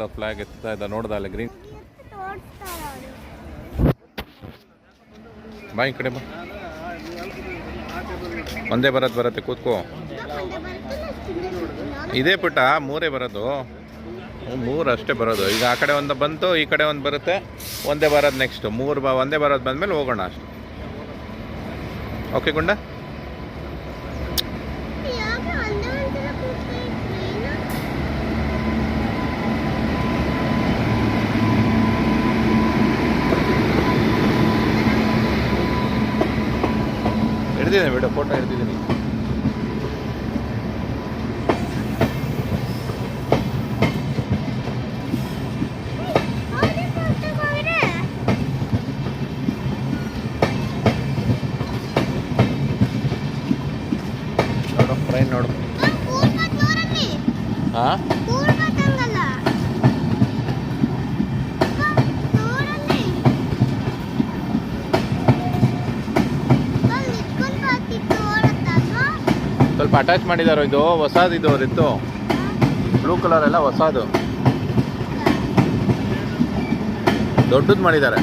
Colour flag ಎತ್ತಾ ಇದ್ದ ನೋಡ್ದ ಅಲ್ಲಿ ಗ್ರೀನ್. ಬಾ ಈ ಕಡೆ ಬಾ. ಒಂದೇ ಬರುತ್ತೆ ಕೂತ್ಕೋ. ಇದೇ ಪುಟ್ಟ ಮೂರೇ ಬರೋದು, ಮೂರು ಅಷ್ಟೇ ಬರೋದು. ಈಗ ಆ ಕಡೆ ಒಂದು ಬಂತು, ಈ ಕಡೆ ಒಂದು ಬರುತ್ತೆ, ಒಂದೇ ಬರೋದು ನೆಕ್ಸ್ಟು. ಒಂದೇ ಬರೋದು ಬಂದಮೇಲೆ ಹೋಗೋಣ ಅಷ್ಟು. ಓಕೆ ಗುಂಡ. ಹಿಡ್ದಿದ್ದೀನಿ ಬಿಡು, ಫೋಟೋ ಹಿಡ್ದಿದ್ದೀನಿ. ನೋಡು ಟ್ರೈನ್ ನೋಡು. ಹಾಂ ಸ್ವಲ್ಪ ಅಟ್ಯಾಚ್ ಮಾಡಿದಾರೋ. ಇದು ಹೊಸದು, ಇದು ಅವರಿತ್ತು ಬ್ಲೂ ಕಲರ್ ಎಲ್ಲ ಹೊಸದು, ದೊಡ್ಡದು ಮಾಡಿದ್ದಾರೆ.